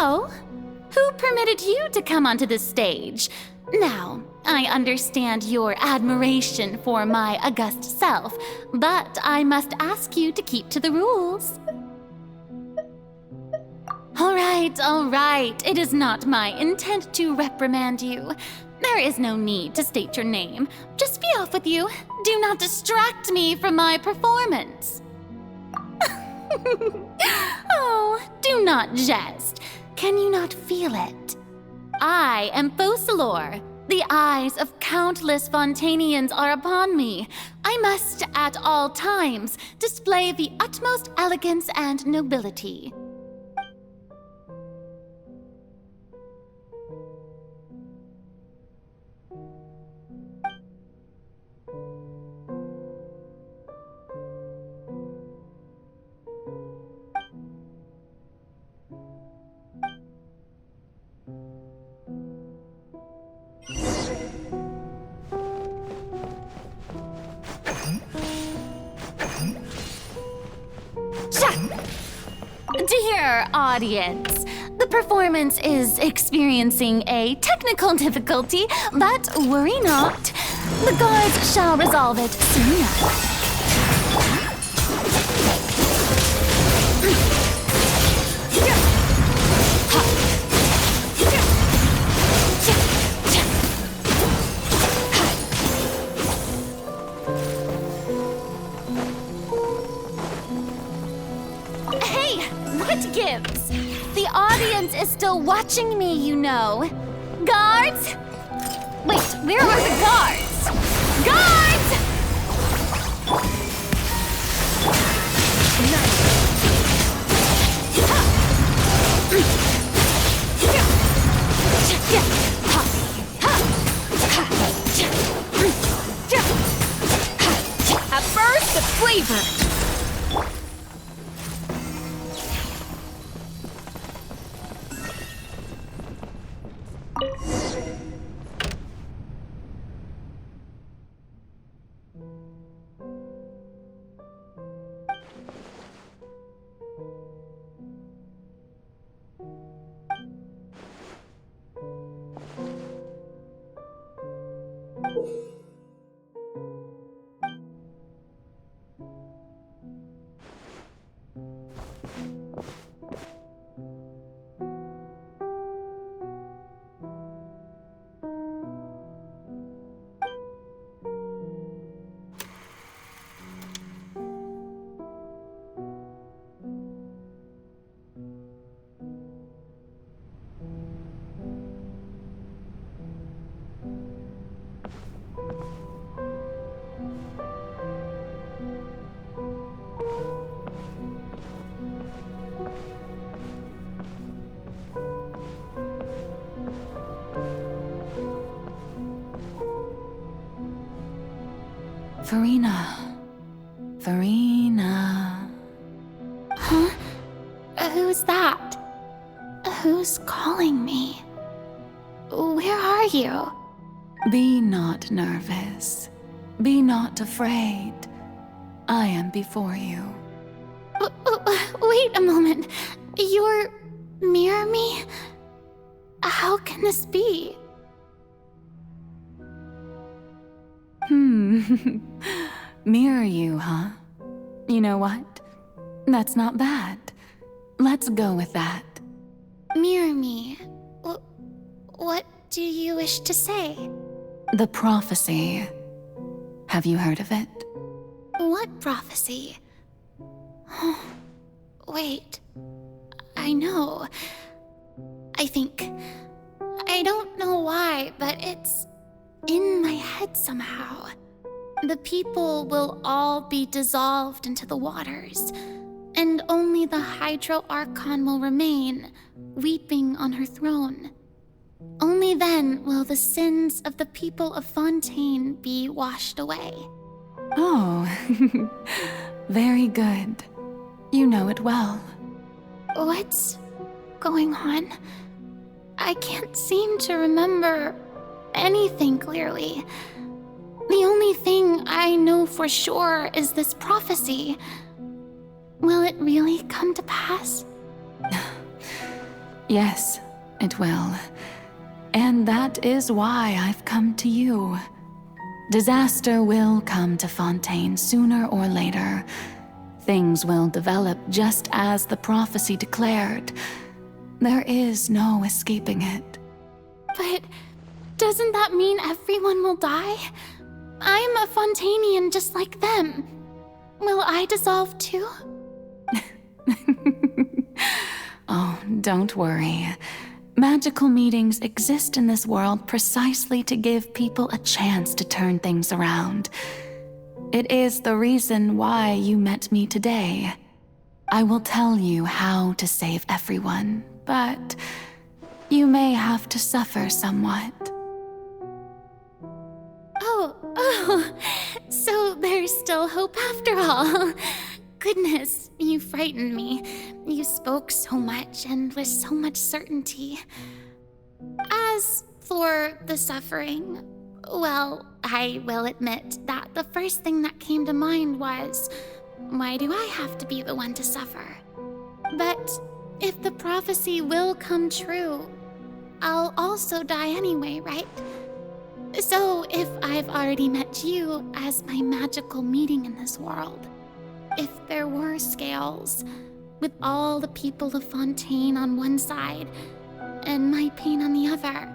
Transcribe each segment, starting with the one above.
Oh, who permitted you to come onto the stage? Now, I understand your admiration for my august self, but I must ask you to keep to the rules. All right. It is not my intent to reprimand you. There is no need to state your name. Just be off with you. Do not distract me from my performance. Oh, do not jest. Can you not feel it? I am Focalors. The eyes of countless Fontanians are upon me. I must, at all times, display the utmost elegance and nobility. Dear audience, the performance is experiencing a technical difficulty, but worry not. The gods shall resolve it soon enough. What gives? The audience is still watching me, you know. Guards? Wait, where are the guards? Guards! A burst of flavor! Furina. Huh? Who's that? Who's calling me? Where are you? Be not nervous. Be not afraid. I am before you. Wait a moment. You're near me? How can this be? Mirror you, huh? You know what? That's not bad. Let's go with that. Mirror me? What do you wish to say? The prophecy. Have you heard of it? What prophecy? Wait. I know. I think. I don't know why, but it's in my head somehow. The people will all be dissolved into the waters, and only the Hydro Archon will remain, weeping on her throne. Only then will the sins of the people of Fontaine be washed away. Oh, very good. You know it well. What's going on? I can't seem to remember anything clearly. The only thing I know for sure is this prophecy. Will it really come to pass? Yes, it will. And that is why I've come to you. Disaster will come to Fontaine sooner or later. Things will develop just as the prophecy declared. There is no escaping it. But doesn't that mean everyone will die? I'm a Fontainian just like them. Will I dissolve too? Oh, don't worry. Magical meetings exist in this world precisely to give people a chance to turn things around. It is the reason why you met me today. I will tell you how to save everyone, but you may have to suffer somewhat. Oh, so there's still hope after all. Goodness, you frightened me. You spoke so much and with so much certainty. As for the suffering, well, I will admit that the first thing that came to mind was, why do I have to be the one to suffer? But if the prophecy will come true, I'll also die anyway, right? So if I've already met you as my magical meeting in this world, if there were scales, with all the people of Fontaine on one side and my pain on the other,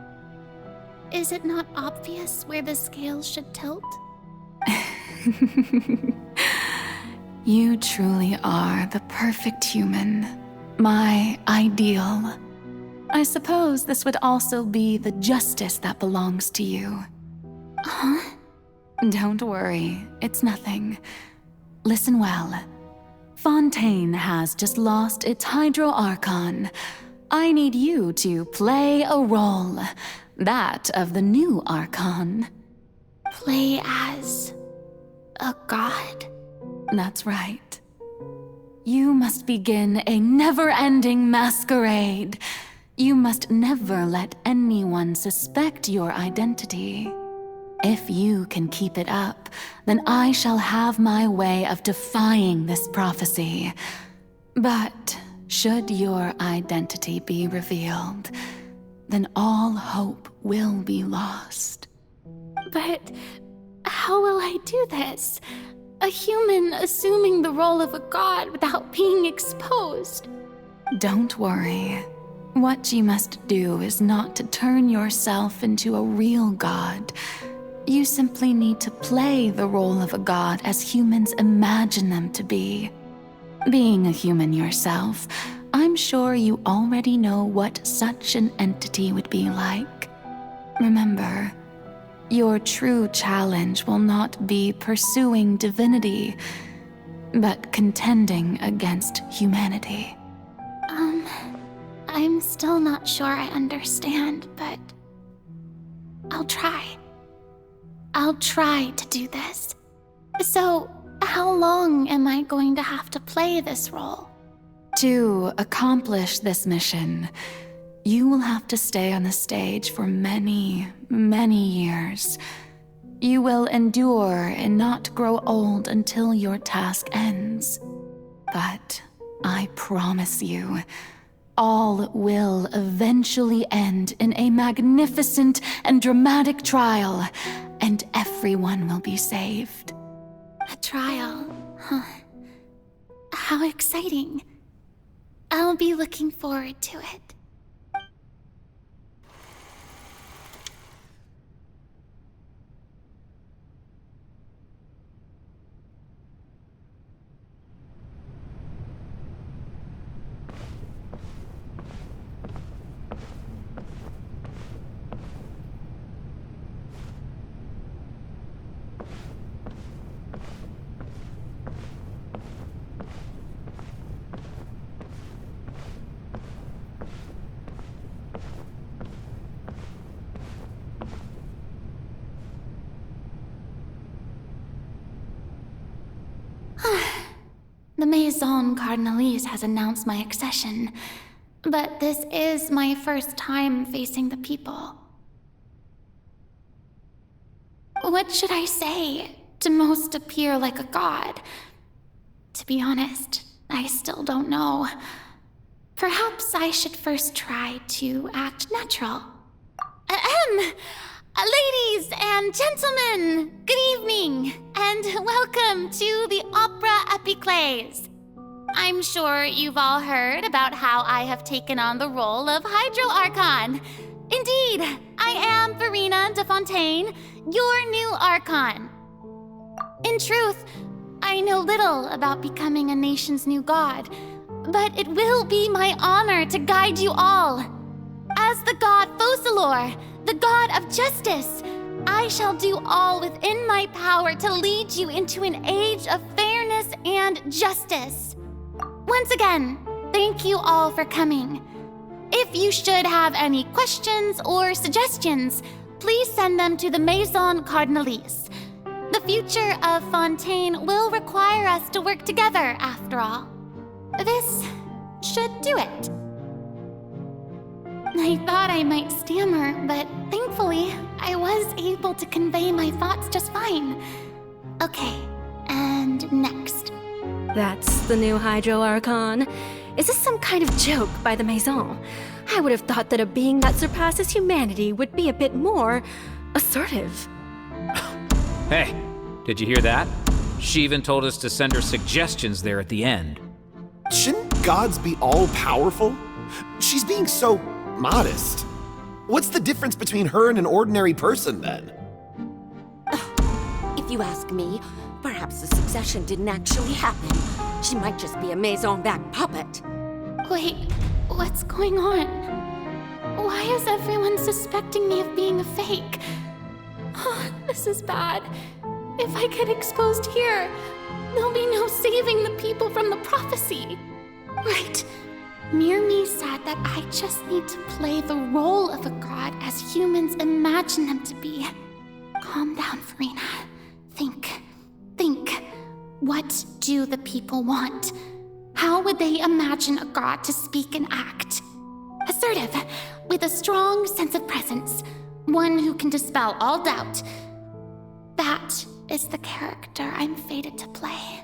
is it not obvious where the scales should tilt? You truly are the perfect human, my ideal. I suppose this would also be the justice that belongs to you. Huh? Don't worry, it's nothing. Listen well. Fontaine has just lost its Hydro Archon. I need you to play a role, that of the new Archon. Play as a god? That's right. You must begin a never-ending masquerade. You must never let anyone suspect your identity. If you can keep it up, then I shall have my way of defying this prophecy. But should your identity be revealed, then all hope will be lost. But how will I do this? A human assuming the role of a god without being exposed. Don't worry. What you must do is not to turn yourself into a real god. You simply need to play the role of a god as humans imagine them to be. Being a human yourself, I'm sure you already know what such an entity would be like. Remember, your true challenge will not be pursuing divinity, but contending against humanity. I'm still not sure I understand, but I'll try. I'll try to do this. So, how long am I going to have to play this role? To accomplish this mission, you will have to stay on the stage for many, many years. You will endure and not grow old until your task ends. But I promise you, all will eventually end in a magnificent and dramatic trial, and everyone will be saved. A trial, huh? How exciting. I'll be looking forward to it. The Maison Cardinalise has announced my accession, but this is my first time facing the people. What should I say to most appear like a god? To be honest, I still don't know. Perhaps I should first try to act natural. Ladies and gentlemen, good evening, and welcome to the Opera Epiclese. I'm sure you've all heard about how I have taken on the role of Hydro Archon. Indeed, I am Furina de Fontaine, your new Archon. In truth, I know little about becoming a nation's new god, but it will be my honor to guide you all. As the god Focalors, the god of justice, I shall do all within my power to lead you into an age of fairness and justice. Once again, thank you all for coming. If you should have any questions or suggestions, please send them to the Maison Cardinalise. The future of Fontaine will require us to work together, after all. This should do it. I thought I might stammer, but thankfully, I was able to convey my thoughts just fine. Okay, and next. That's the new Hydro Archon. Is this some kind of joke by the Maison? I would have thought that a being that surpasses humanity would be a bit more assertive. Hey, did you hear that? She even told us to send her suggestions there at the end. Shouldn't gods be all-powerful? She's being so modest. What's the difference between her and an ordinary person, then? If you ask me, perhaps the succession didn't actually happen. She might just be a Maison-backed puppet. Wait, what's going on? Why is everyone suspecting me of being a fake? Oh, this is bad. If I get exposed here, there'll be no saving the people from the prophecy. Right. Mirmi said that I just need to play the role of a god as humans imagine them to be. Calm down, Furina. Think. What do the people want? How would they imagine a god to speak and act? Assertive, with a strong sense of presence. One who can dispel all doubt. That is the character I'm fated to play.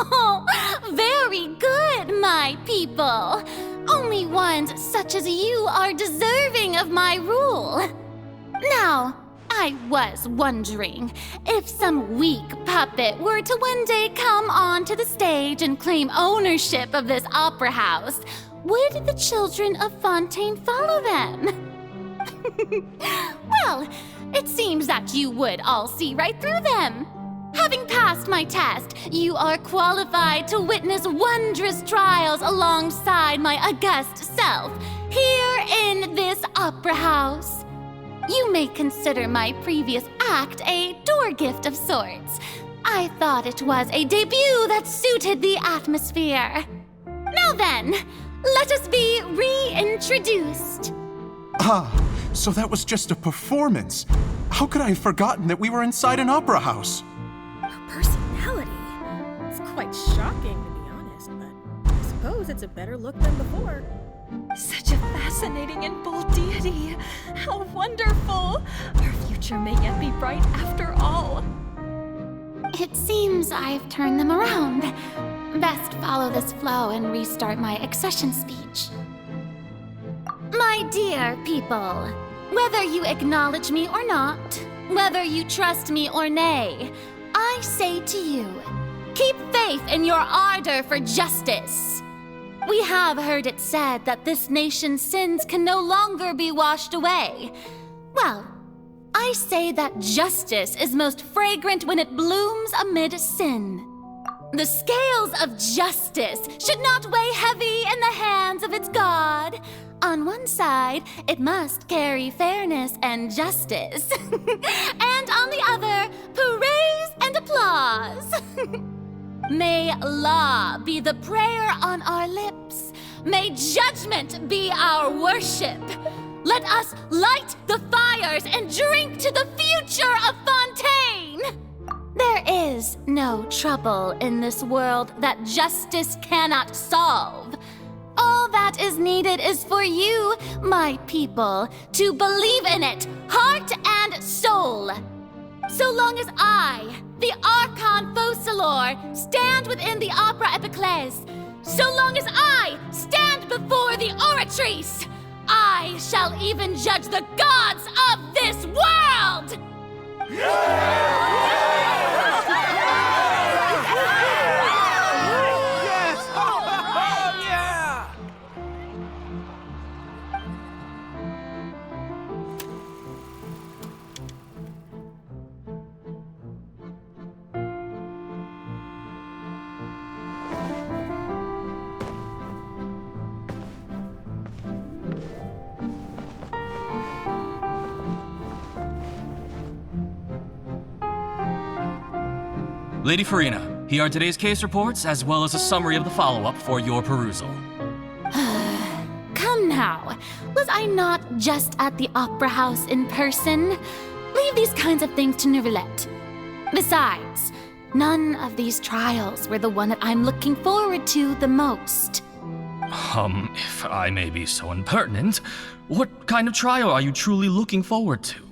Oh, very good, my people. Only ones such as you are deserving of my rule. Now, I was wondering if some weak puppet were to one day come onto the stage and claim ownership of this opera house, would the children of Fontaine follow them? Well, it seems that you would all see right through them. Having passed my test, you are qualified to witness wondrous trials alongside my august self, here in this opera house. You may consider my previous act a door gift of sorts. I thought it was a debut that suited the atmosphere. Now then, let us be reintroduced. Ah, so that was just a performance. How could I have forgotten that we were inside an opera house? Her personality. It's quite shocking, to be honest, but I suppose it's a better look than before. Such a fascinating and bold deity. How wonderful! Our future may yet be bright after all. It seems I've turned them around. Best follow this flow and restart my accession speech. My dear people, whether you acknowledge me or not, whether you trust me or nay, I say to you, keep faith in your ardor for justice. We have heard it said that this nation's sins can no longer be washed away. Well, I say that justice is most fragrant when it blooms amid sin. The scales of justice should not weigh heavy in the hands of its God. On one side, it must carry fairness and justice. And on the other, praise and applause. May law be the prayer on our lips. May judgment be our worship. Let us light the fires and drink to the future of Fontaine! There is no trouble in this world that justice cannot solve. All that is needed is for you, my people, to believe in it, heart and soul. So long as I, the Archon Focalors, stand within the Opera Epiclese, so long as I stand before the Oratrice, I shall even judge the gods of this world! Lady Furina, here are today's case reports, as well as a summary of the follow-up for your perusal. Come now. Was I not just at the Opera House in person? Leave these kinds of things to Neuvillette. Besides, none of these trials were the one that I'm looking forward to the most. If I may be so impertinent, what kind of trial are you truly looking forward to?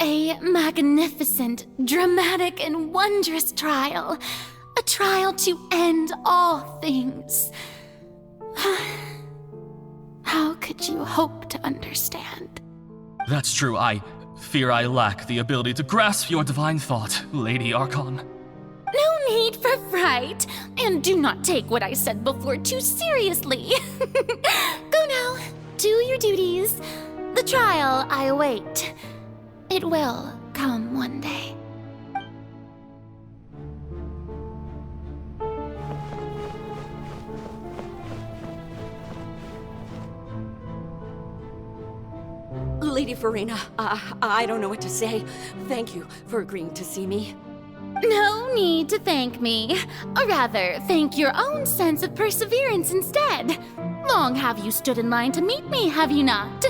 A magnificent, dramatic, and wondrous trial. A trial to end all things. How could you hope to understand? That's true. I fear I lack the ability to grasp your divine thought, Lady Archon. No need for fright, and do not take what I said before too seriously. Go now, do your duties. The trial I await. It will come one day. Lady Furina, I don't know what to say. Thank you for agreeing to see me. No need to thank me. Or rather, thank your own sense of perseverance instead. Long have you stood in line to meet me, have you not?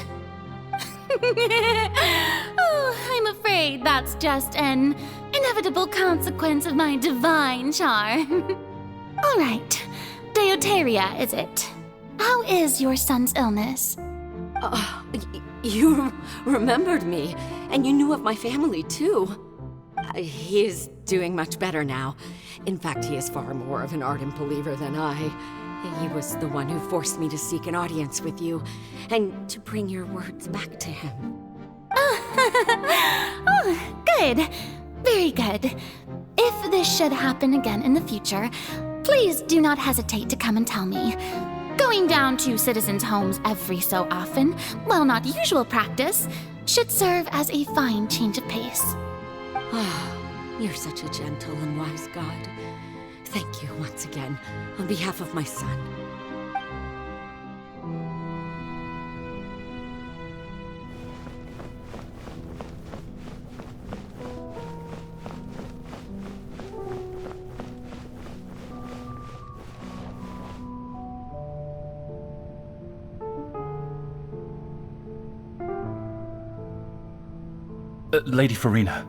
Oh, I'm afraid that's just an inevitable consequence of my divine charm. All right, Deoteria, is it? How is your son's illness? You remembered me, and you knew of my family, too. He is doing much better now. In fact, he is far more of an ardent believer than I. He was the one who forced me to seek an audience with you, and to bring your words back to him. Oh, good. Very good. If this should happen again in the future, please do not hesitate to come and tell me. Going down to citizens' homes every so often, while not usual practice, should serve as a fine change of pace. Ah, you're such a gentle and wise God. Thank you once again, on behalf of my son. Lady Furina,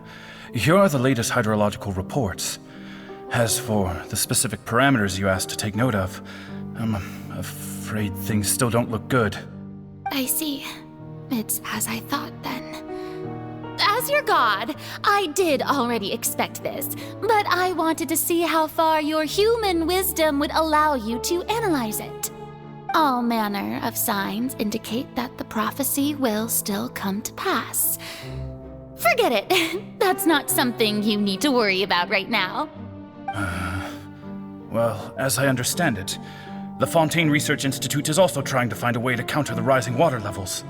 here are the latest hydrological reports. As for the specific parameters you asked to take note of, I'm afraid things still don't look good. I see. It's as I thought then. As your god, I did already expect this, but I wanted to see how far your human wisdom would allow you to analyze it. All manner of signs indicate that the prophecy will still come to pass. Forget it. That's not something you need to worry about right now. Well, as I understand it, the Fontaine Research Institute is also trying to find a way to counter the rising water levels.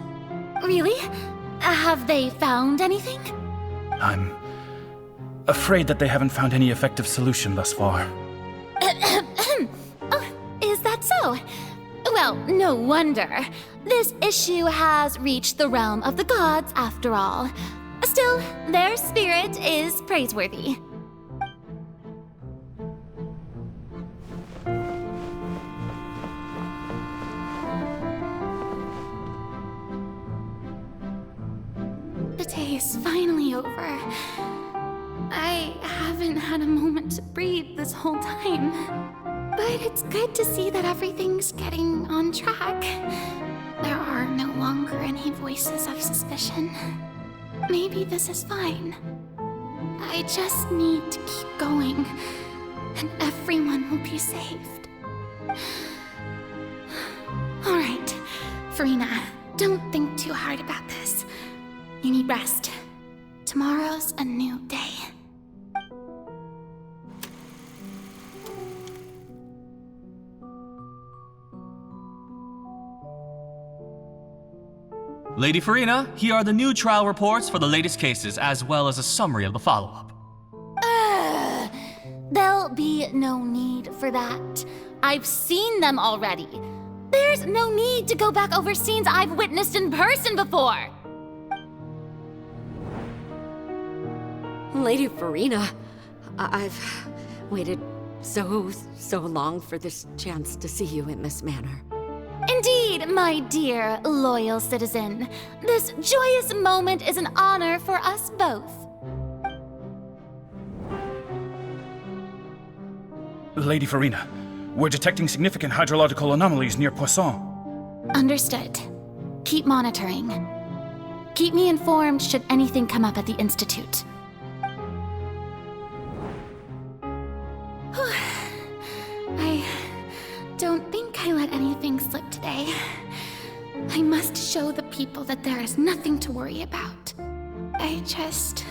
Really? Have they found anything? I'm afraid that they haven't found any effective solution thus far. Oh, is that so? Well, no wonder. This issue has reached the realm of the gods, after all. Still, their spirit is praiseworthy. finally over. I haven't had a moment to breathe this whole time. But it's good to see that everything's getting on track. There are no longer any voices of suspicion. Maybe this is fine. I just need to keep going, and everyone will be saved. Alright, Furina, don't think too hard about this. You need rest. Tomorrow's a new day. Lady Furina, here are the new trial reports for the latest cases, as well as a summary of the follow-up. There'll be no need for that. I've seen them already. There's no need to go back over scenes I've witnessed in person before. Lady Furina, I've waited so long for this chance to see you in this manner. Indeed, my dear, loyal citizen. This joyous moment is an honor for us both. Lady Furina, we're detecting significant hydrological anomalies near Poisson. Understood. Keep monitoring. Keep me informed should anything come up at the Institute. I don't think I let anything slip today. I must show the people that there is nothing to worry about. I just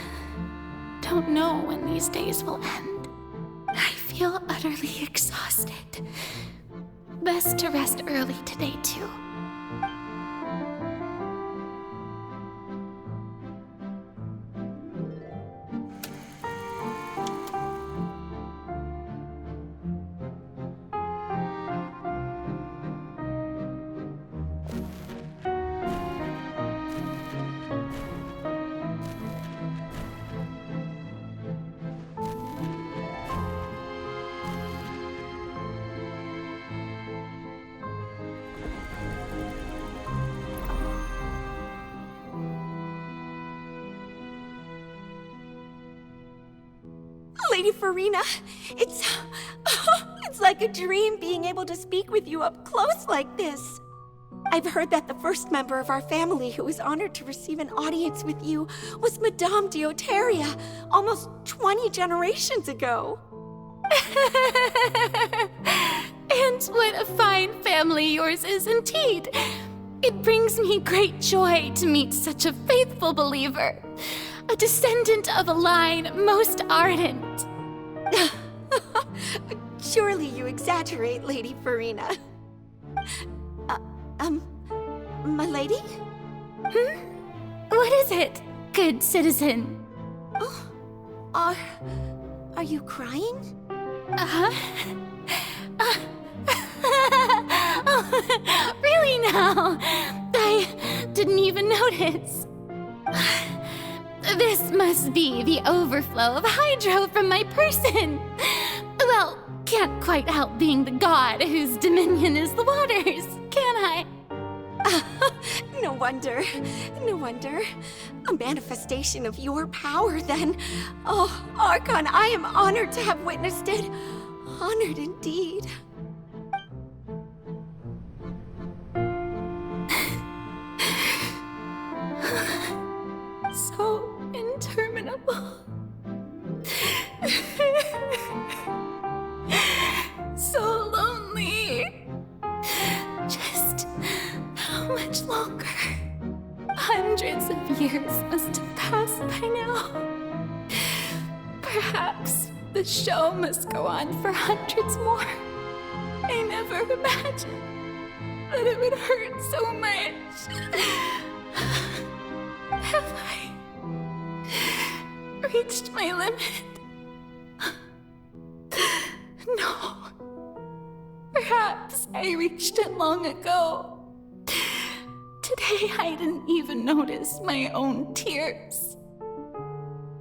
don't know when these days will end. I feel utterly exhausted. Best to rest early today, too. Lady Furina, it's like a dream being able to speak with you up close like this. I've heard that the first member of our family who was honored to receive an audience with you was Madame Deoteria, almost 20 generations ago. And what a fine family yours is indeed. It brings me great joy to meet such a faithful believer. A descendant of a line most ardent. Surely you exaggerate, Lady Furina. My lady? What is it, good citizen? Oh, are you crying? Oh, really now? I didn't even notice. This must be the overflow of hydro from my person. Well, can't quite help being the god whose dominion is the waters, can I? No wonder. No wonder. A manifestation of your power, then. Oh, Archon, I am honored to have witnessed it. Honored indeed. So interminable. So lonely. Just how much longer? Hundreds of years must have passed by now. Perhaps the show must go on for hundreds more. I never imagined that it would hurt so much. Have I reached my limit? No. Perhaps I reached it long ago. Today I didn't even notice my own tears.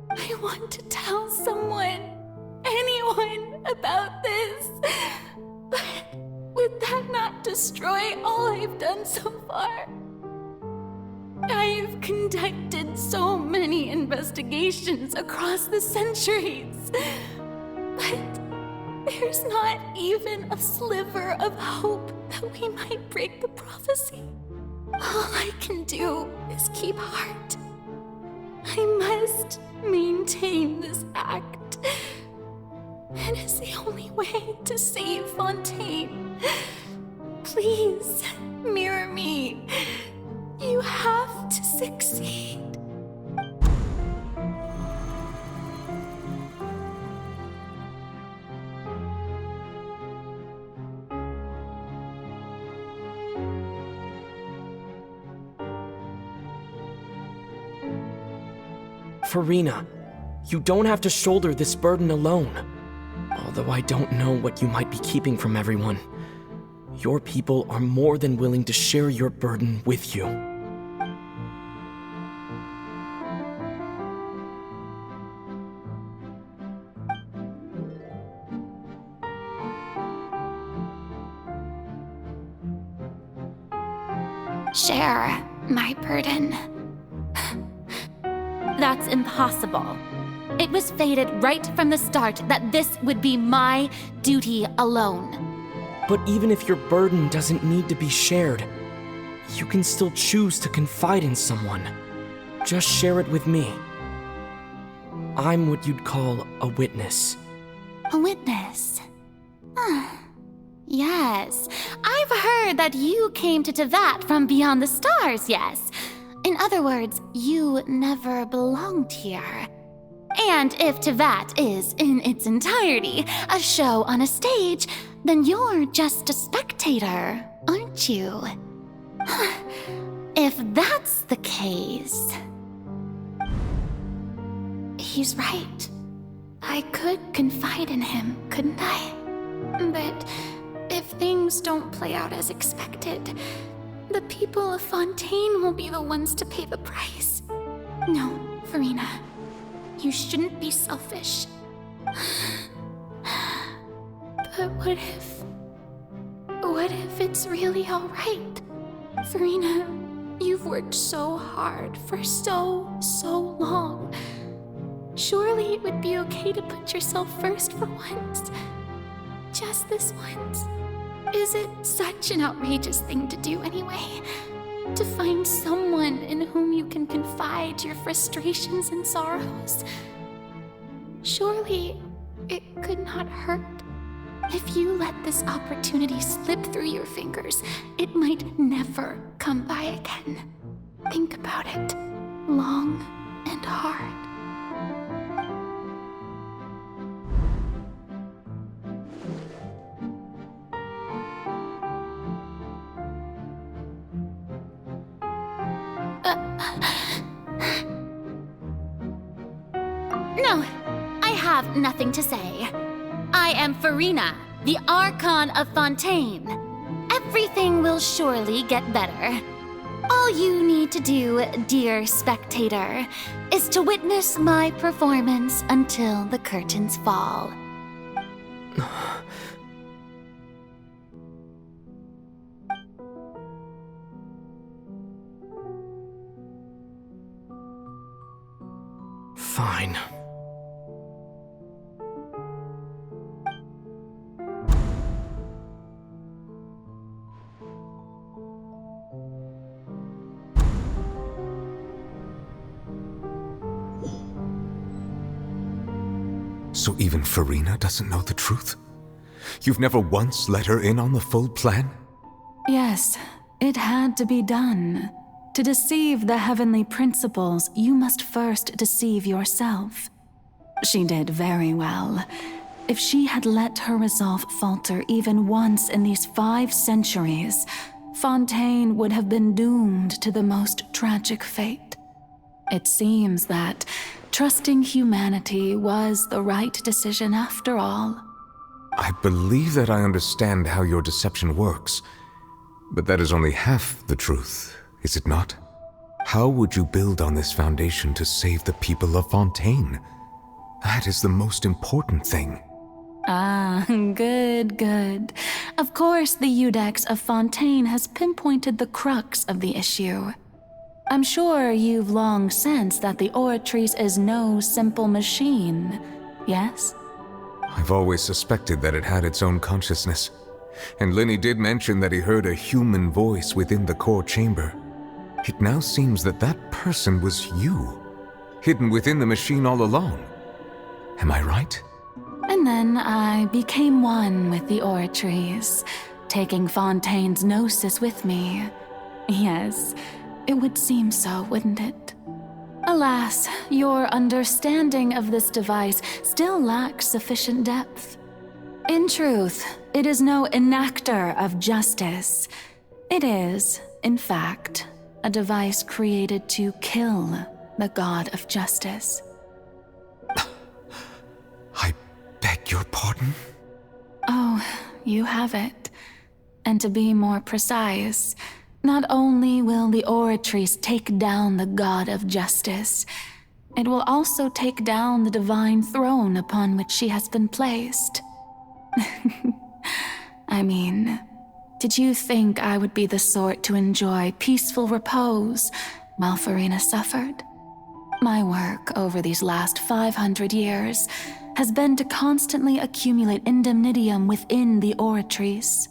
I want to tell someone, anyone, about this. But would that not destroy all I've done so far? I've conducted so many investigations across the centuries. But there's not even a sliver of hope that we might break the prophecy. All I can do is keep heart. I must maintain this act. It is the only way to save Fontaine. Please, mirror me. You have to succeed. Furina, you don't have to shoulder this burden alone. Although I don't know what you might be keeping from everyone, your people are more than willing to share your burden with you. Share my burden. That's impossible. It was fated right from the start that this would be my duty alone. But even if your burden doesn't need to be shared, you can still choose to confide in someone. Just share it with me. I'm what you'd call a witness. A witness? Yes. I've heard that you came to Tevat from beyond the stars, yes. In other words, you never belonged here. And if Tevat is, in its entirety, a show on a stage, then you're just a spectator, aren't you? If that's the case... He's right. I could confide in him, couldn't I? But if things don't play out as expected, the people of Fontaine will be the ones to pay the price. No, Furina. You shouldn't be selfish. But what if it's really all right? Furina, you've worked so hard for so long. Surely it would be okay to put yourself first for once. Just this once. Is it such an outrageous thing to do anyway? To find someone in whom you can confide your frustrations and sorrows? Surely it could not hurt. If you let this opportunity slip through your fingers, it might never come by again. Think about it long and hard. No, I have nothing to say. I am Furina, the Archon of Fontaine. Everything will surely get better. All you need to do, dear spectator, is to witness my performance until the curtains fall. Fine. So even Furina doesn't know the truth? You've never once let her in on the full plan? Yes, it had to be done. To deceive the heavenly principles, you must first deceive yourself. She did very well. If she had let her resolve falter even once in these 5 centuries, Fontaine would have been doomed to the most tragic fate. It seems that trusting humanity was the right decision after all. I believe that I understand how your deception works, but that is only half the truth, is it not? How would you build on this foundation to save the people of Fontaine? That is the most important thing. Ah, good. Of course, the Iudex of Fontaine has pinpointed the crux of the issue. I'm sure you've long sensed that the Oratrice is no simple machine, yes? I've always suspected that it had its own consciousness. And Lenny did mention that he heard a human voice within the core chamber. It now seems that that person was you, hidden within the machine all along. Am I right? And then I became one with the Oratrice, taking Fontaine's gnosis with me. Yes, it would seem so, wouldn't it? Alas, your understanding of this device still lacks sufficient depth. In truth, it is no enactor of justice. It is, in fact, a device created to kill the god of justice. I beg your pardon? Oh, you have it. And to be more precise, not only will the Oratrice take down the god of justice, it will also take down the divine throne upon which she has been placed. I mean, did you think I would be the sort to enjoy peaceful repose while Furina suffered? My work over these last 500 years has been to constantly accumulate indemnitium within the Oratrice.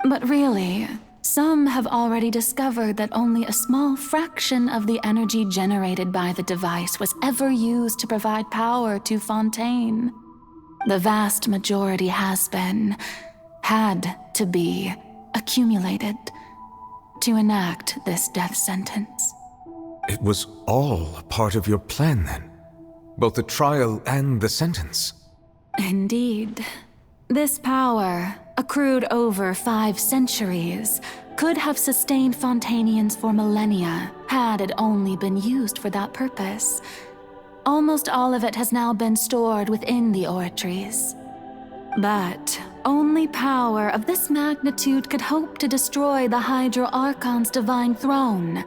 But really, some have already discovered that only a small fraction of the energy generated by the device was ever used to provide power to Fontaine. The vast majority had to be, accumulated to enact this death sentence. It was all a part of your plan then? Both the trial and the sentence? Indeed. This power, accrued over 5 centuries, could have sustained Fontainians for millennia had it only been used for that purpose. Almost all of it has now been stored within the Oratrice. But only power of this magnitude could hope to destroy the Hydro Archon's divine throne,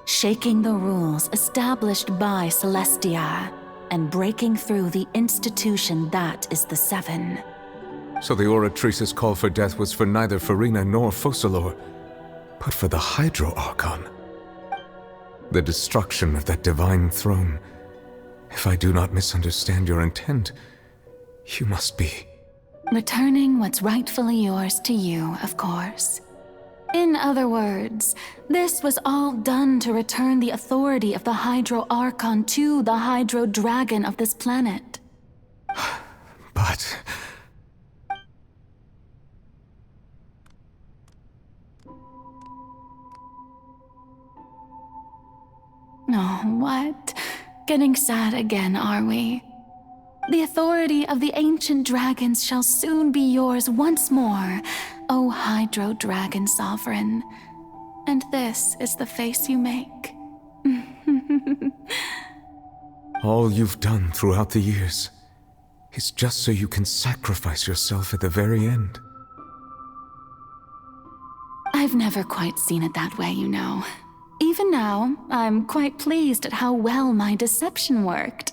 shaking the rules established by Celestia and breaking through the institution that is the Seven. So the Oratrice's call for death was for neither Furina nor Focalors, but for the Hydro Archon. The destruction of that divine throne. If I do not misunderstand your intent, you must be... Returning what's rightfully yours to you, of course. In other words, this was all done to return the authority of the Hydro Archon to the Hydro Dragon of this planet. But... Oh, what? Getting sad again, are we? The authority of the ancient dragons shall soon be yours once more, O Hydro Dragon Sovereign. And this is the face you make. All you've done throughout the years is just so you can sacrifice yourself at the very end. I've never quite seen it that way, you know. Even now, I'm quite pleased at how well my deception worked.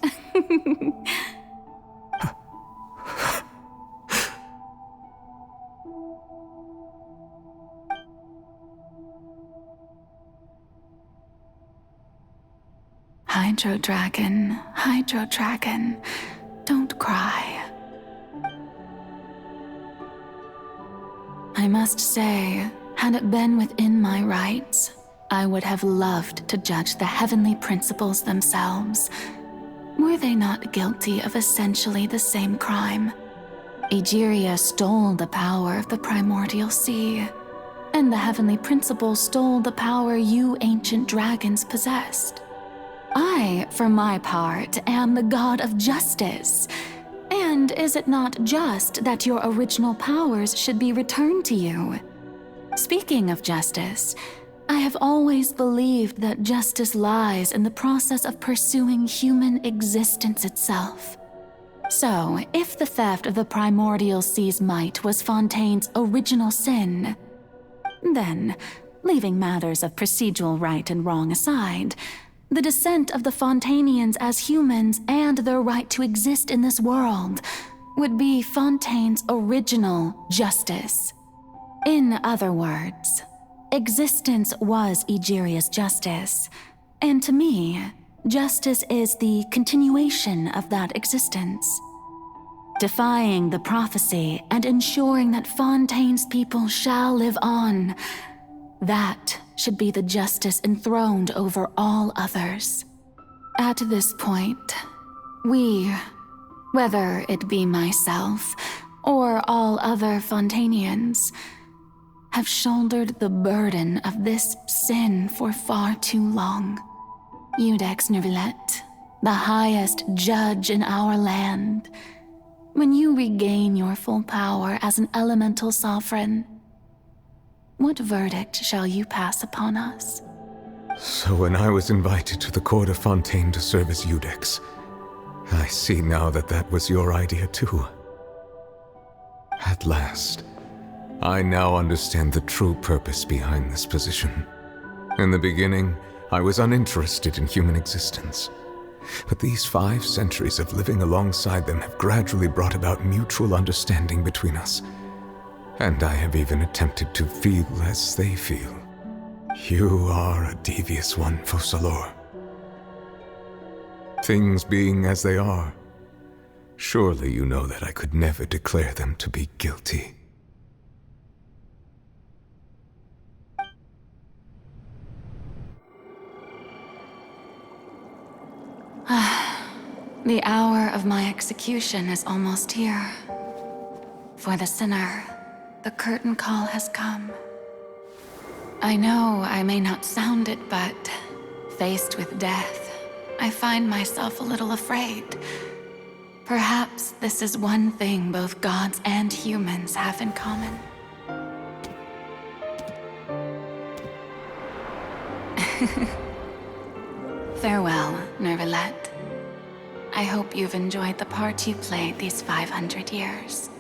Hydro Dragon, don't cry. I must say, had it been within my rights, I would have loved to judge the heavenly principles themselves. Were they not guilty of essentially the same crime? Egeria stole the power of the primordial sea, and the heavenly principles stole the power you ancient dragons possessed. I, for my part, am the god of justice. And is it not just that your original powers should be returned to you? Speaking of justice, I have always believed that justice lies in the process of pursuing human existence itself. So, if the theft of the primordial sea's might was Fontaine's original sin, then, leaving matters of procedural right and wrong aside, the descent of the Fontainians as humans and their right to exist in this world would be Fontaine's original justice. In other words, existence was Egeria's justice, and to me, justice is the continuation of that existence. Defying the prophecy and ensuring that Fontaine's people shall live on, that should be the justice enthroned over all others. At this point, we, whether it be myself or all other Fontainians, have shouldered the burden of this sin for far too long. Iudex Neuvillette, the highest judge in our land, when you regain your full power as an elemental sovereign, what verdict shall you pass upon us? So when I was invited to the court of Fontaine to serve as Iudex, I see now that that was your idea too. At last, I now understand the true purpose behind this position. In the beginning, I was uninterested in human existence. But these 5 centuries of living alongside them have gradually brought about mutual understanding between us. And I have even attempted to feel as they feel. You are a devious one, Focalors. Things being as they are, surely you know that I could never declare them to be guilty. The hour of my execution is almost here. For the sinner, the curtain call has come. I know I may not sound it, but faced with death, I find myself a little afraid. Perhaps this is one thing both gods and humans have in common. Farewell, Neuvillette. I hope you've enjoyed the part you played these 500 years.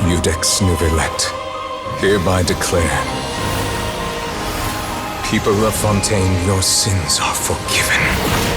Iudex Neuvillette, hereby declare, people of Fontaine, your sins are forgiven.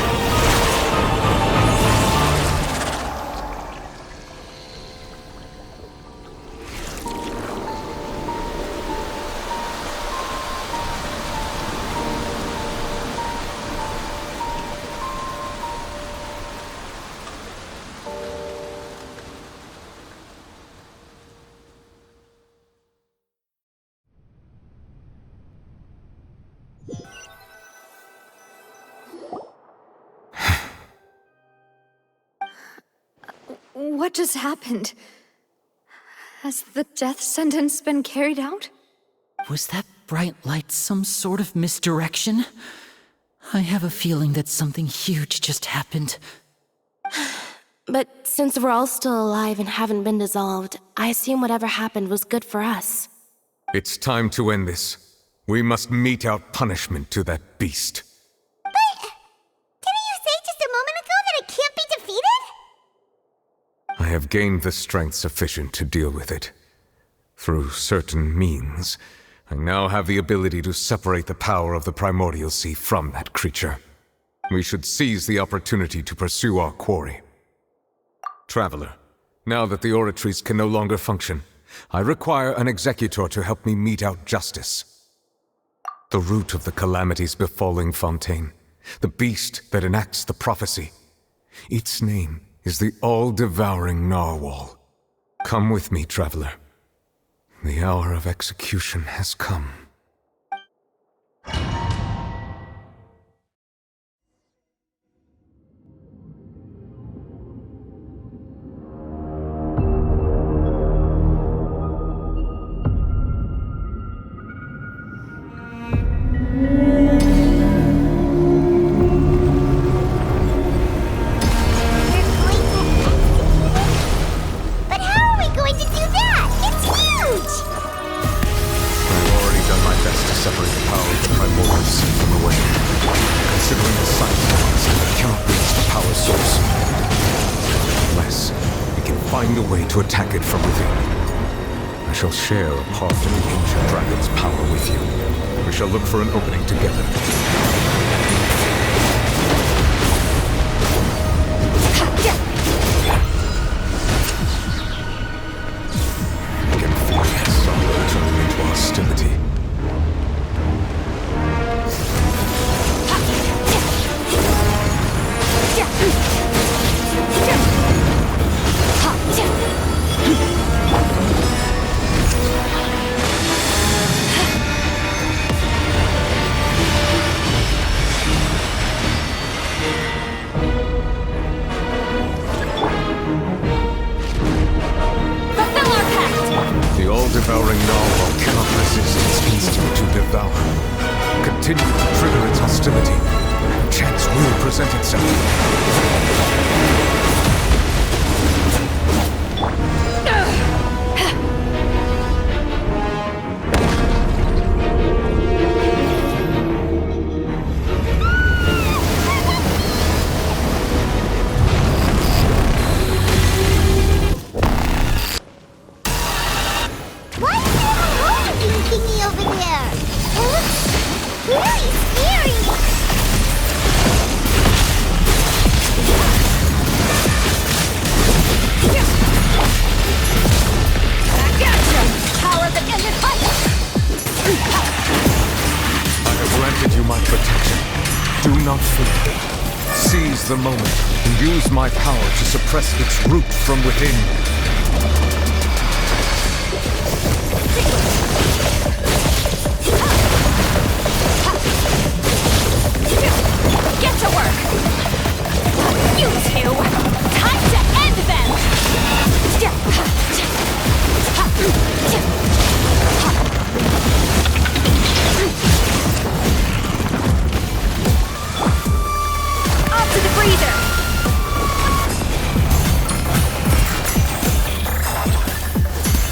What just happened? Has the death sentence been carried out? Was that bright light some sort of misdirection? I have a feeling that something huge just happened. But since we're all still alive and haven't been dissolved, I assume whatever happened was good for us. It's time to end this. We must mete out punishment to that beast. Didn't you say just a moment ago that it can't be defeated? I have gained the strength sufficient to deal with it. Through certain means, I now have the ability to separate the power of the Primordial Sea from that creature. We should seize the opportunity to pursue our quarry. Traveler, now that the oratories can no longer function, I require an executor to help me mete out justice. The root of the calamities befalling Fontaine, the beast that enacts the prophecy. Its name is the all-devouring Narwhal. Come with me, traveler. The hour of execution has come. To attack it from within. I shall share a part of the ancient dragon's power with you. We shall look for an opening together. I can feel that sorrow turning into hostility. Devouring Narwhal cannot resist its instinct to devour. Continue to trigger its hostility. A chance will present itself. Seize the moment and use my power to suppress its root from within. Get to work! You two! Time to end them! To the breather!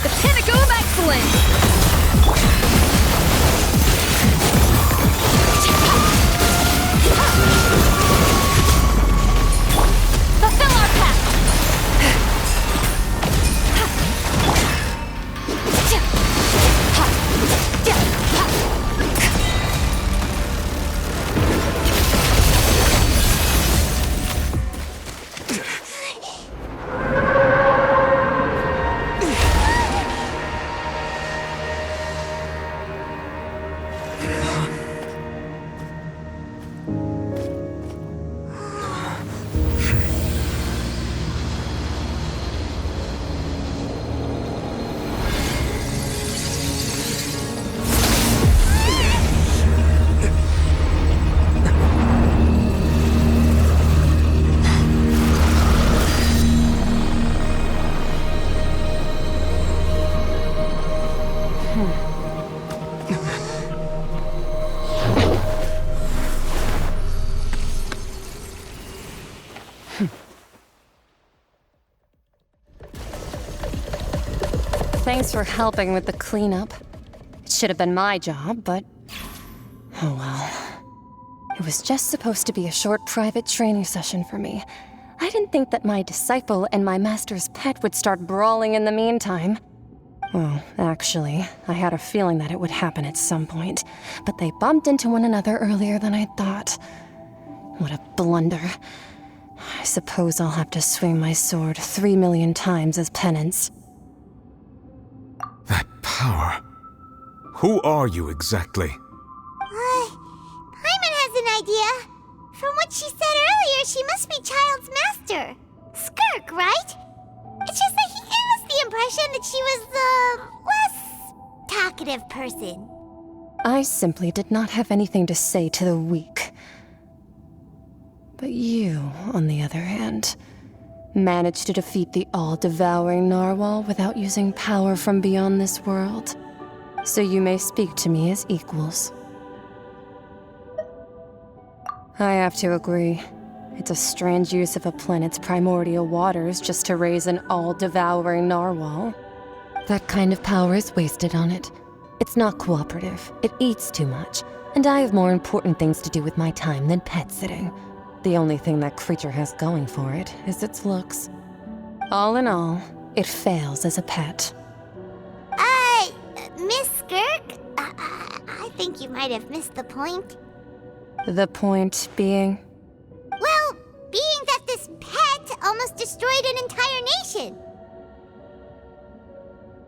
The pinnacle of excellence! Fulfill our path! Thanks for helping with the cleanup. It should have been my job, but... oh well. It was just supposed to be a short private training session for me. I didn't think that my disciple and my master's pet would start brawling in the meantime. Well, actually, I had a feeling that it would happen at some point, but they bumped into one another earlier than I thought. What a blunder. I suppose I'll have to swing my sword 3 million times as penance. That power. Who are you exactly? Paimon has an idea. From what she said earlier, she must be Child's master. Skirk, right? It's just that he gave us the impression that she was the less talkative person. I simply did not have anything to say to the weak. But you, on the other hand, managed to defeat the all-devouring narwhal without using power from beyond this world. So you may speak to me as equals. I have to agree. It's a strange use of a planet's primordial waters just to raise an all-devouring narwhal. That kind of power is wasted on it. It's not cooperative. It eats too much. And I have more important things to do with my time than pet sitting. The only thing that creature has going for it is its looks. All in all, it fails as a pet. Miss Skirk? I think you might have missed the point. The point being? Well, being that this pet almost destroyed an entire nation.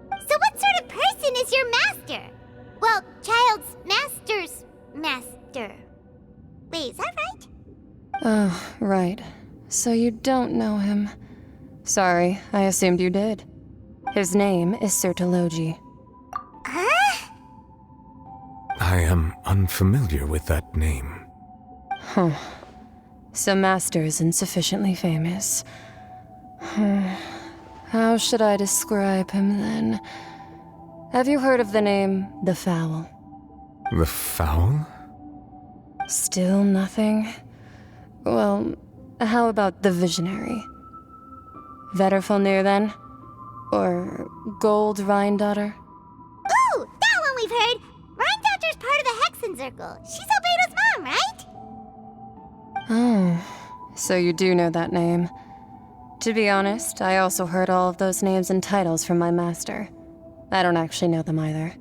So what sort of person is your master? Well, Child's master's master. Wait, is that right? Oh, right. So you don't know him. Sorry, I assumed you did. His name is Sertologi. Huh? I am unfamiliar with that name. Huh. So Master isn't sufficiently famous. How should I describe him then? Have you heard of the name The Fowl? The Fowl? Still nothing? Well, how about the Visionary? Vetterfulnir then? Or Gold Rhindaughter? Ooh, that one we've heard! Rhindaughter's part of the Hexen Circle. She's Albedo's mom, right? Oh, so you do know that name. To be honest, I also heard all of those names and titles from my master. I don't actually know them either.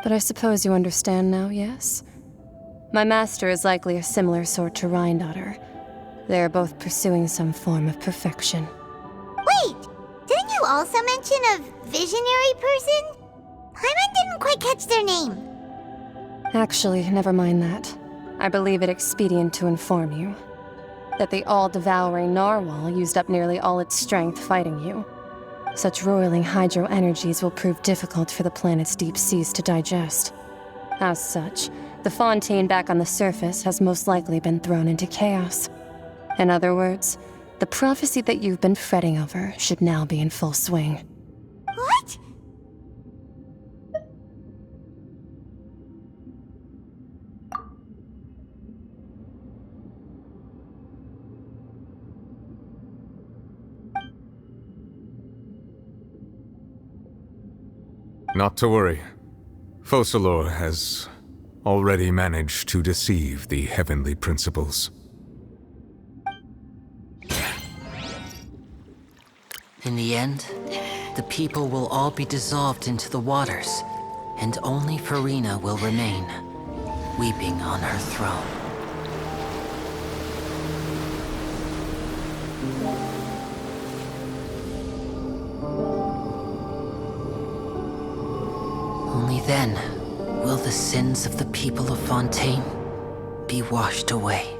But I suppose you understand now, yes? My master is likely a similar sort to Rhindaughter. They are both pursuing some form of perfection. Wait! Didn't you also mention a visionary person? Paimon didn't quite catch their name. Actually, never mind that. I believe it expedient to inform you that the all-devouring narwhal used up nearly all its strength fighting you. Such roiling hydro energies will prove difficult for the planet's deep seas to digest. As such, the fontaine back on the surface has most likely been thrown into chaos. In other words, the prophecy that you've been fretting over should now be in full swing. What? Not to worry. Focalors has already managed to deceive the heavenly principles. In the end, the people will all be dissolved into the waters, and only Furina will remain, weeping on her throne. Only then will the sins of the people of Fontaine be washed away.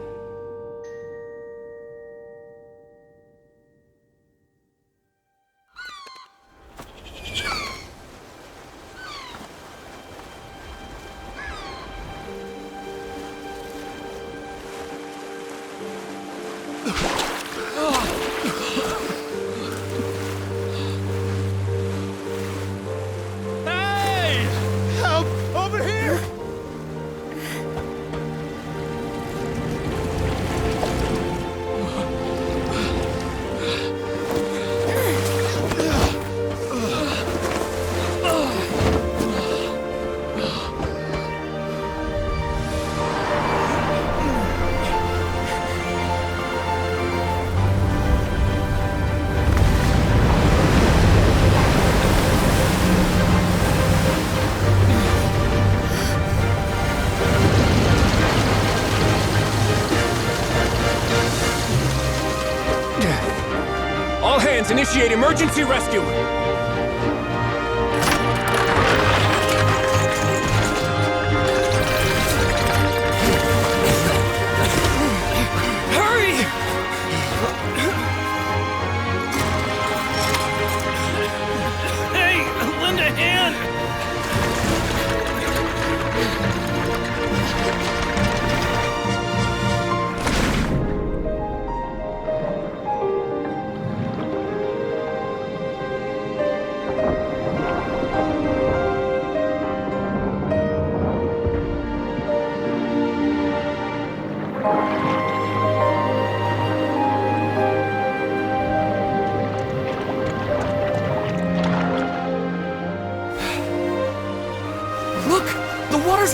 hands, initiate emergency rescue!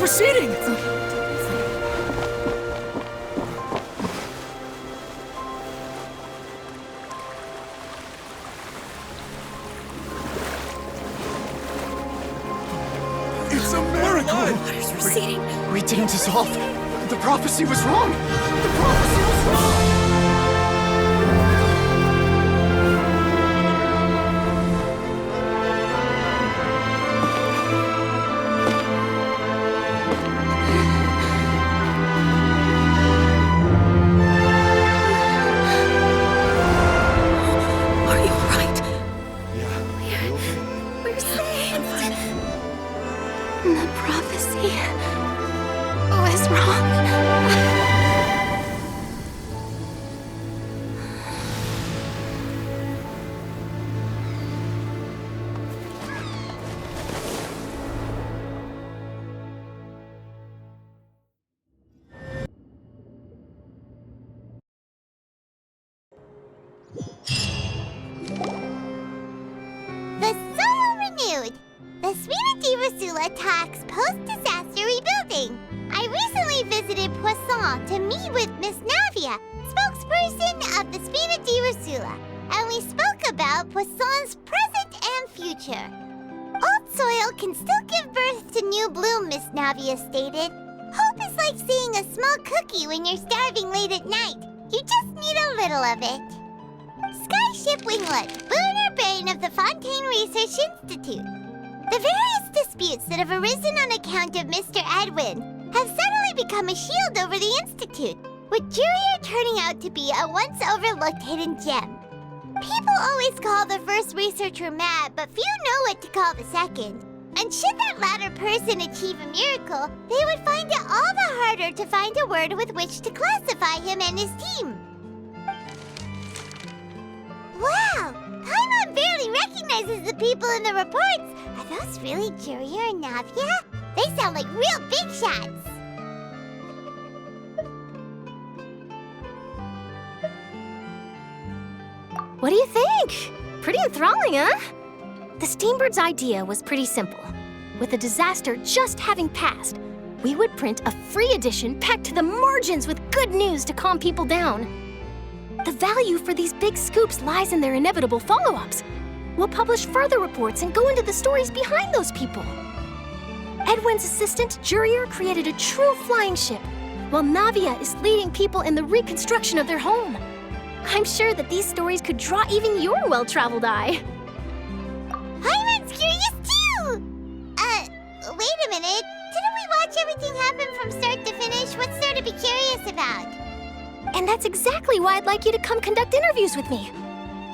Receding! It's a miracle! Water's receding. We didn't dissolve. The prophecy was wrong. The prophecy was wrong! Attacks post-disaster rebuilding. I recently visited Poisson to meet with Miss Navia, spokesperson of the Spina di Rosula, and we spoke about Poisson's present and future. Old soil can still give birth to new bloom, Miss Navia stated. Hope is like seeing a small cookie when you're starving late at night. You just need a little of it. Skyship Winglet, lunar brain of the Fontaine Research Institute. The various disputes that have arisen on account of Mr. Edwin have suddenly become a shield over the Institute, with Jurier turning out to be a once-overlooked hidden gem. People always call the first researcher mad, but few know what to call the second. And should that latter person achieve a miracle, they would find it all the harder to find a word with which to classify him and his team. Wow! Paimon barely recognizes the people in the reports. Are those really Jurier and Navia? They sound like real big shots. What do you think? Pretty enthralling, huh? The Steambird's idea was pretty simple. With the disaster just having passed, we would print a free edition packed to the margins with good news to calm people down. The value for these big scoops lies in their inevitable follow-ups. We'll publish further reports and go into the stories behind those people. Edwin's assistant, Jurier, created a true flying ship, while Navia is leading people in the reconstruction of their home. I'm sure that these stories could draw even your well-traveled eye. Paimon's curious too! Wait a minute. Didn't we watch everything happen from start to finish? What's there to be curious about? And that's exactly why I'd like you to come conduct interviews with me.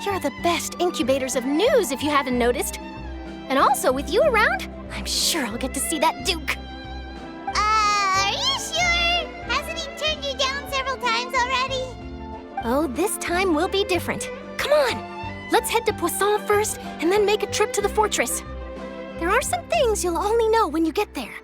You're the best incubators of news, if you haven't noticed. And also, with you around, I'm sure I'll get to see that Duke. Are you sure? Hasn't he turned you down several times already? Oh, this time will be different. Come on! Let's head to Poisson first, and then make a trip to the fortress. There are some things you'll only know when you get there.